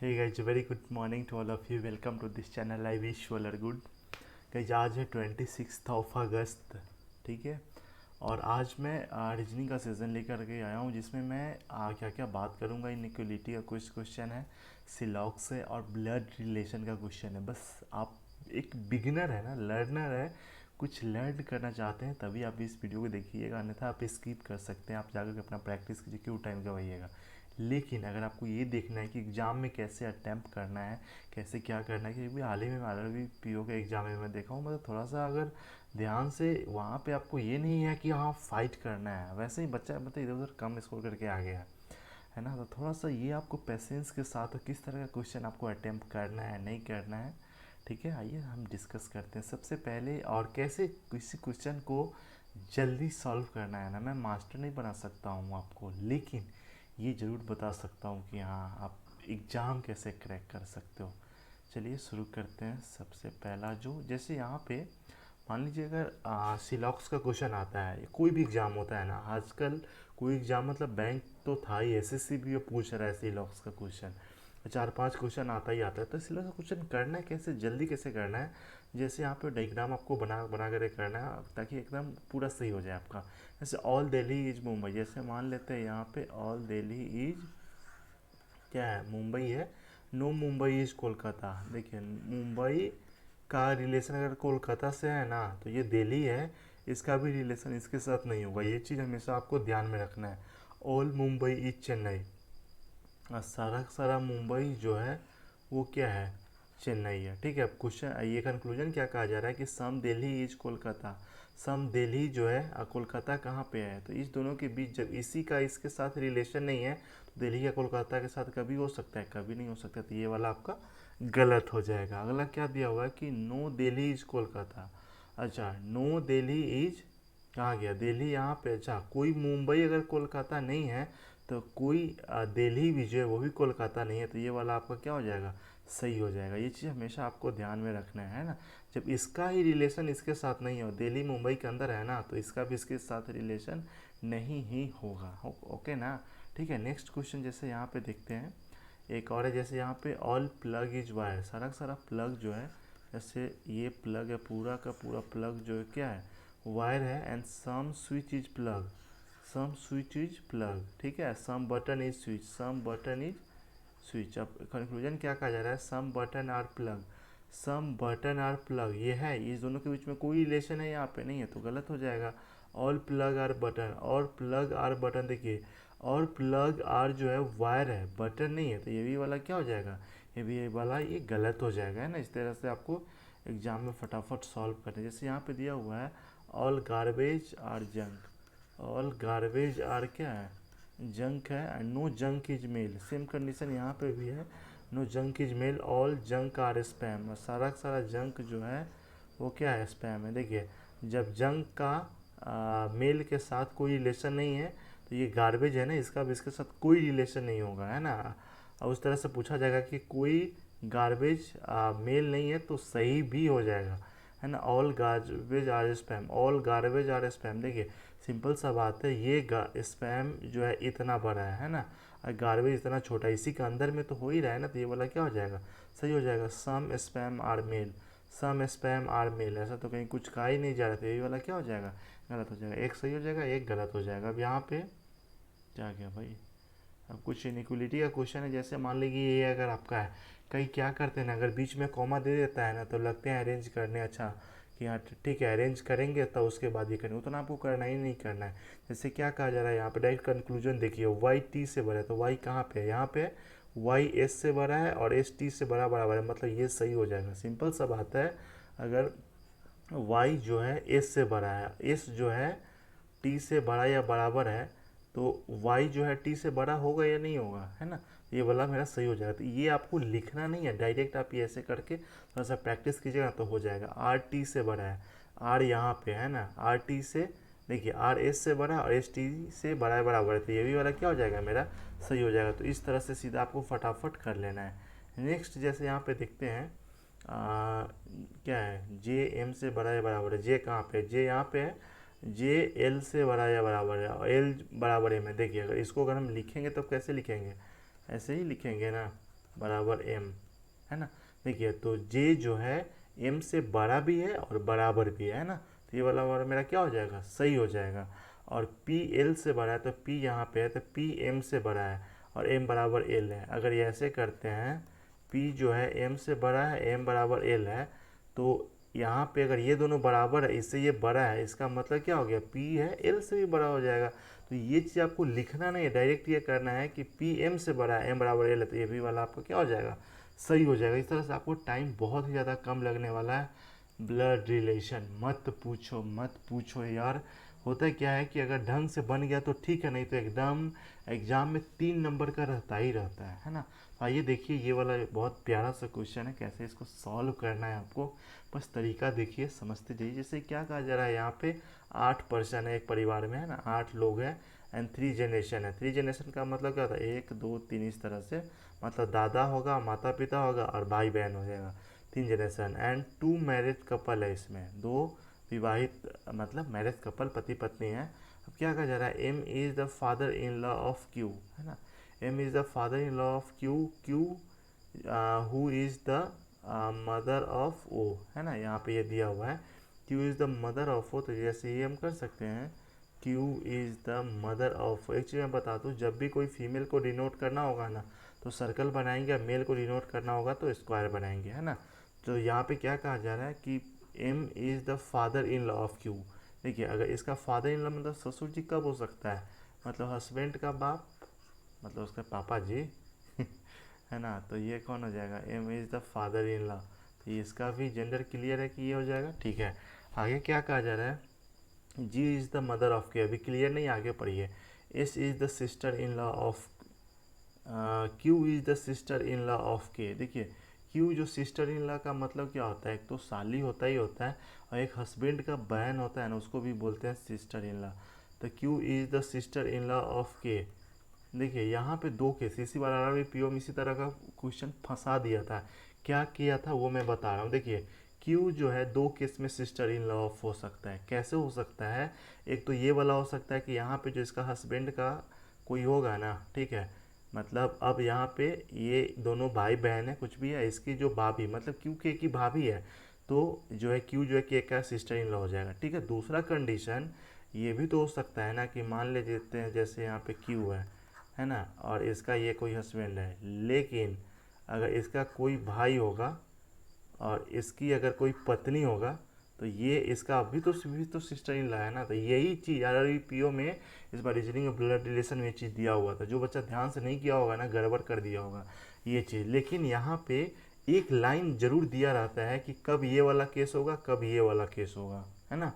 Hey guys, very good morning to all of you. Welcome to this channel. I wish you all are good. Guys आज है 26 अगस्त, ठीक है। और आज मैं रीजनिंग का सेशन लेकर के आया हूँ जिसमें मैं क्या क्या बात करूँगा। इनइक्वलिटी का कुछ क्वेश्चन है, सिलॉग से और ब्लड रिलेशन का क्वेश्चन है। बस आप एक बिगिनर है ना, लर्नर है, कुछ लर्न करना चाहते हैं तभी आप इस वीडियो को देखिएगा, अन्यथा आप स्किप कर सकते हैं। आप जाकर अपना प्रैक्टिस कीजिए, क्यों टाइम गवाइएगा। लेकिन अगर आपको ये देखना है कि एग्ज़ाम में कैसे अटैम्प्ट करना है, कैसे क्या करना है, क्योंकि हाल ही में RRB PO के एग्ज़ाम में मैं देखा हूँ, मतलब थोड़ा सा अगर ध्यान से वहाँ पे आपको ये नहीं है कि हाँ फाइट करना है, वैसे ही बच्चा मतलब इधर उधर कम स्कोर करके आ गया है ना। तो थोड़ा सा ये आपको पेशेंस के साथ किस तरह का क्वेश्चन आपको अटैम्प्ट करना है, नहीं करना है, ठीक है। आइए हम डिस्कस करते हैं सबसे पहले। और कैसे किसी क्वेश्चन को जल्दी सॉल्व करना है ना, मैं मास्टर नहीं बना सकता हूँ आपको, लेकिन ये ज़रूर बता सकता हूँ कि हाँ आप एग्ज़ाम कैसे क्रैक कर सकते हो। चलिए शुरू करते हैं। सबसे पहला जो जैसे यहाँ पे मान लीजिए अगर सिलॉक्स का क्वेश्चन आता है, कोई भी एग्ज़ाम होता है ना आजकल, कोई एग्ज़ाम मतलब बैंक तो था ही, SSC भी पूछ रहा है सिलॉक्स का क्वेश्चन, 4-5 क्वेश्चन आता ही आता है। तो सिलॉक्स का क्वेश्चन करना है कैसे, जल्दी कैसे करना है। जैसे यहाँ पे डायग्राम आपको बना बना कर करना है ताकि एकदम पूरा सही हो जाए आपका। जैसे ऑल दिल्ली इज मुंबई, जैसे मान लेते हैं यहाँ पे ऑल दिल्ली इज क्या है, मुंबई है। No Mumbai is Kolkata. देखिए मुंबई का रिलेशन अगर कोलकाता से है ना तो ये दिल्ली है, इसका भी रिलेशन इसके साथ नहीं होगा। ये चीज़ हमेशा आपको ध्यान में रखना है। ऑल मुंबई इज चेन्नई, और सारा सारा मुंबई जो है वो क्या है, चेन्नई है, ठीक है। अब क्वेश्चन ये कंक्लूजन क्या कहा जा रहा है कि सम दिल्ली इज कोलकाता। सम दिल्ली जो है कोलकाता कहाँ पे है, तो इस दोनों के बीच जब इसी का इसके साथ रिलेशन नहीं है तो दिल्ली का कोलकाता के साथ कभी हो सकता है, कभी नहीं हो सकता। तो ये वाला आपका गलत हो जाएगा। अगला क्या दिया हुआ है कि नो दिल्ली इज कोलकाता। अच्छा नो दिल्ली इज कहाँ गया, दिल्ली यहाँ पे। अच्छा कोई मुंबई अगर कोलकाता नहीं है तो कोई दिल्ली भी जो है वो भी कोलकाता नहीं है, तो ये वाला आपका क्या हो जाएगा, सही हो जाएगा। ये चीज़ हमेशा आपको ध्यान में रखना है ना। जब इसका ही रिलेशन इसके साथ नहीं हो, दिल्ली मुंबई के अंदर है ना, तो इसका भी इसके साथ रिलेशन नहीं ही होगा। ओके ना, ठीक है। नेक्स्ट क्वेश्चन जैसे यहाँ पे देखते हैं, एक और है। जैसे यहाँ पे ऑल प्लग इज वायर, सारा सारा प्लग जो है, जैसे ये प्लग है, पूरा का पूरा प्लग जो है क्या है, वायर है। And some switch is plug, some switch is plug, ठीक है। Some button is switch, some button is switch. अब कंक्लूजन क्या कहा जा रहा है, some button are plug, some button are plug ये है, इस दोनों के बीच में कोई रिलेशन है यहाँ पे नहीं है, तो गलत हो जाएगा। ऑल प्लग आर बटन, और प्लग आर बटन, देखिए और प्लग आर जो है वायर है, बटन नहीं है, तो ये भी वाला क्या हो जाएगा, ये भी ये वाला ये गलत हो जाएगा, है ना। इस तरह से आपको एग्जाम में फटाफट सॉल्व करना है। जैसे यहाँ पे दिया हुआ है all garbage are junk, all garbage are क्या है, जंक है। And no junk is mail, same condition यहाँ पे भी है, no junk is mail, all junk are spam. सारा सारा जंक जो है वो क्या है, स्पैम है। देखिए जब जंक का मेल के साथ कोई रिलेशन नहीं है तो ये गार्बेज है ना, इसका भी इसके साथ कोई रिलेशन नहीं होगा, है ना। और उस तरह से पूछा जाएगा कि कोई गार्बेज मेल नहीं है तो सही भी हो जाएगा, है ना। All garbage are spam, all garbage are spam. देखिए सिंपल सा बात है, ये स्पैम जो है इतना बड़ा है ना, और गार्बेज इतना छोटा है, इसी के अंदर में तो हो ही रहा है ना, तो ये वाला क्या हो जाएगा, सही हो जाएगा। Some spam are mail, some spam are mail, ऐसा तो कहीं कुछ कहा ही नहीं जा रहा था, ये वाला क्या हो जाएगा, गलत हो जाएगा। एक सही हो जाएगा, एक गलत हो जाएगा। अब यहाँ पे क्या गया भाई, अब कुछ इनिक्वलिटी का क्वेश्चन है। जैसे मान लीजिए ये अगर आपका है, कहीं क्या करते हैं ना, अगर बीच में कॉमा दे देता है ना तो लगते हैं अरेंज करने, अच्छा कि हाँ ठीक है अरेंज करेंगे तो उसके बाद ये करेंगे, उतना आपको करना ही नहीं करना है। जैसे क्या कहा जा रहा है यहाँ पे, डायरेक्ट कंक्लूजन देखिए, वाई टी से बड़ा है तो वाई कहाँ पे है, यहाँ पे वाई एस से बड़ा है और एस टी से बड़ा बराबर है, मतलब ये सही हो जाएगा। सिंपल सा बात है, अगर वाई जो है एस से बड़ा है, एस जो है टी से बड़ा या बराबर है, तो y जो है t से बड़ा होगा या नहीं होगा, है ना। ये वाला मेरा सही हो जाएगा। तो ये आपको लिखना नहीं है, डायरेक्ट आप ये ऐसे करके थोड़ा सा प्रैक्टिस कीजिएगा तो हो जाएगा। r t से बड़ा है, r यहाँ पे है ना, r t से देखिए r s से बड़ा और s t से बड़ा है बराबर है, तो ये भी वाला क्या हो जाएगा, मेरा सही हो जाएगा। तो इस तरह से सीधा आपको फटाफट कर लेना है। नेक्स्ट जैसे यहाँ पे देखते हैं क्या है, जे एम से बड़ा या बराबर है, जे कहाँ पे, जे यहाँ पे है, जे एल से बड़ा या बराबर है और एल बराबर एम है। देखिए अगर इसको अगर हम लिखेंगे तो कैसे लिखेंगे, ऐसे ही लिखेंगे ना, बराबर एम, है ना। देखिए तो जे जो है एम से बड़ा भी है और बराबर भी है ना, तो ये वाला वर्ड मेरा क्या हो जाएगा, सही हो जाएगा। और पी एल से बड़ा है तो पी यहाँ पे है तो पी एम से बड़ा है और एम बराबर एल है। अगर ये ऐसे करते हैं, पी जो है एम से बड़ा है, एम बराबर एल है, तो यहाँ पे अगर ये दोनों बराबर है, इससे ये बड़ा है, इसका मतलब क्या हो गया, पी है एल से भी बड़ा हो जाएगा। तो ये चीज़ आपको लिखना नहीं है, डायरेक्ट ये करना है कि पी एम से बड़ा है, एम बराबर एल है, तो ये भी वाला आपका क्या हो जाएगा, सही हो जाएगा। इस तरह से आपको टाइम बहुत ही ज़्यादा कम लगने वाला है। ब्लड रिलेशन मत पूछो, मत पूछो यार। होता क्या है कि अगर ढंग से बन गया तो ठीक है, नहीं तो एकदम एग्जाम में 3 नंबर का रहता ही रहता है ना। आइए देखिए ये वाला बहुत प्यारा सा क्वेश्चन है, कैसे इसको सॉल्व करना है आपको, बस तरीका देखिए, समझते जाइए। जैसे क्या कहा जा रहा है यहाँ पे, 8 पर्सन है एक परिवार में, है ना, 8 लोग हैं एंड 3 जनरेशन है। 3 जनरेशन का मतलब क्या होता है, 1 2 3 इस तरह से, मतलब दादा होगा, माता पिता होगा और भाई बहन हो जाएगा, 3 जनरेशन। एंड 2 मैरिड कपल है, इसमें 2 विवाहित मतलब मैरिज कपल, पति पत्नी है। अब क्या कहा जा रहा है, M is the father in law of Q, है ना, M is the father in law of Q, Q who is the mother of O, है ना, यहाँ पे ये दिया हुआ है Q is the mother of O. तो जैसे ये हम कर सकते हैं, Q is the mother of. एक चीज़ मैं बता दूँ, जब भी कोई फीमेल को डिनोट करना होगा ना तो सर्कल बनाएंगे, मेल को डिनोट करना होगा तो स्क्वायर बनाएंगे, है ना। तो यहाँ पे क्या कहा जा रहा है कि M is the father in law of Q. देखिए अगर इसका फादर इन लॉ मतलब ससुर जी कब हो सकता है, मतलब हस्बैंड का बाप, मतलब उसके पापा जी है ना, तो ये कौन हो जाएगा, M is the father in law. तो इसका भी जेंडर क्लियर है कि ये हो जाएगा, ठीक है। आगे क्या कहा जा रहा है, जी इज द मदर ऑफ के, अभी क्लियर नहीं, आगे पढ़िए। S is the sister in law of, Q is the sister in law of के। देखिए क्यू जो सिस्टर इन लॉ का मतलब क्या होता है, एक तो साली होता ही होता है और एक हस्बैंड का बहन होता है ना, उसको भी बोलते हैं सिस्टर इन लॉ। तो Q is the sister in law of के। देखिए यहाँ पे 2 केस, इसी बार भी पीओ में इसी तरह का क्वेश्चन फंसा दिया था। क्या किया था वो मैं बता रहा हूँ। देखिए क्यू जो है 2 केस में सिस्टर इन लॉ ऑफ हो सकता है। कैसे हो सकता है, एक तो ये वाला हो सकता है कि यहाँ पे जो इसका हस्बैंड का कोई होगा ना, ठीक है, मतलब अब यहाँ पे ये दोनों भाई बहन है, कुछ भी है, इसकी जो भाभी मतलब क्यू के की भाभी है, तो जो है क्यू जो है के का सिस्टर इन लॉ हो जाएगा, ठीक है। दूसरा कंडीशन ये भी तो हो सकता है ना कि मान ले लेते हैं जैसे यहाँ पे क्यू है ना, और इसका ये कोई हस्बैंड है, लेकिन अगर इसका कोई भाई होगा और इसकी अगर कोई पत्नी होगा तो ये इसका भी तो सिस्टर इन लॉ है ना। तो यही चीज़ यार पीओ में इस बार रीजनिंग और ब्लड रिलेशन में चीज़ दिया हुआ था, जो बच्चा ध्यान से नहीं किया होगा ना गड़बड़ कर दिया होगा ये चीज़। लेकिन यहाँ पे एक लाइन जरूर दिया रहता है कि कब ये वाला केस होगा, कब ये वाला केस होगा, है ना।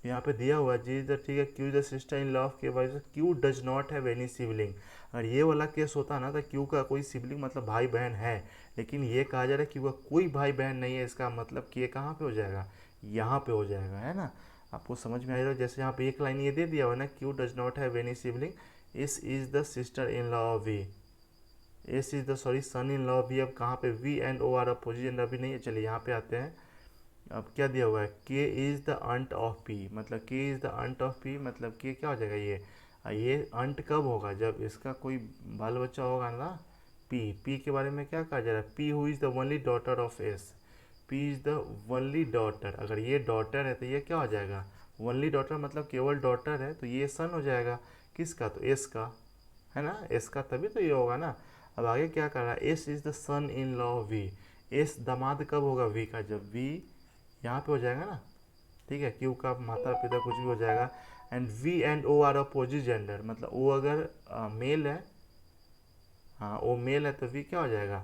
यहाँ पे दिया हुआ जी द, ठीक है, Q the sister in law of K by, Q does not have any sibling. अगर ये वाला केस होता ना तो क्यू का कोई सिबलिंग मतलब भाई बहन है, लेकिन ये कहा जा रहा है क्यू का कोई भाई बहन नहीं है, इसका मतलब कि ये कहाँ पे हो जाएगा, यहाँ पे हो जाएगा, है ना। आपको समझ में आ रहा है, जैसे यहाँ पे एक लाइन ये दे दिया हुआ ना, Q does not have any sibling, S is the sister in law of V, S is the sorry son in law V. अब कहाँ पे V and O are opposite अभी नहीं है, चलिए यहाँ पे आते हैं। अब क्या दिया हुआ है, के इज द अंट ऑफ पी, मतलब के इज द अंट ऑफ पी, मतलब के क्या हो जाएगा, ये अंट कब होगा, जब इसका कोई बाल बच्चा होगा ना। पी के बारे में क्या कहा जा रहा है, P who is the only daughter of S, P is the only daughter. अगर ये डॉटर है तो ये क्या हो जाएगा, ओनली डॉटर मतलब केवल डॉटर है, तो ये सन हो जाएगा किसका, तो एस का, है ना, एस का, तभी तो ये होगा ना। अब आगे क्या कर रहा है, S is the son in law V, S दामाद कब होगा वी का, जब वी यहाँ पे हो जाएगा ना, ठीक है, क्यू का माता पिता कुछ भी हो जाएगा। And V and O are opposite gender, मतलब ओ अगर मेल है, हाँ ओ मेल है, तो वी क्या हो जाएगा,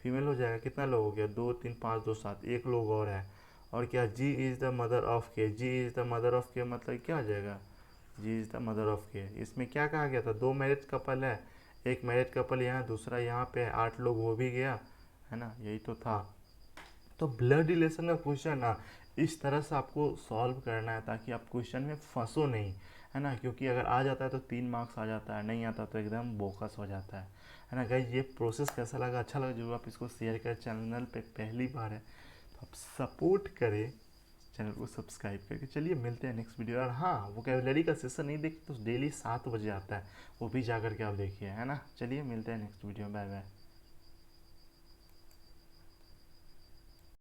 फीमेल हो जाएगा। कितना लोग हो गया, 2 3 5 2 7, एक लोग और है। और क्या, जी इज़ द मदर ऑफ के, जी इज़ द मदर ऑफ के मतलब क्या हो जाएगा, जी इज़ द मदर ऑफ के। इसमें क्या कहा गया था, 2 मैरिज कपल है, एक मैरिज कपल यहाँ, दूसरा यहाँ पे 8 लोग वो भी गया, है ना, यही तो था। तो ब्लड रिलेशन का क्वेश्चन ना इस तरह से आपको सॉल्व करना है ताकि आप क्वेश्चन में फंसो नहीं, है ना, क्योंकि अगर आ जाता है तो 3 मार्क्स आ जाता है, नहीं आता तो एकदम बोकस हो जाता है ना। गाइस ये प्रोसेस कैसा लगा, अच्छा लगा जरूर आप इसको शेयर करें। चैनल पे पहली बार है तो आप सपोर्ट करें, चैनल को सब्सक्राइब करके। चलिए मिलते हैं नेक्स्ट वीडियो। और हाँ, वोकैबुलरी का सेशन नहीं देखते तो डेली 7 बजे आता है, वो भी जा करके आप देखिए, है ना। चलिए मिलते हैं नेक्स्ट वीडियो, बाय बाय।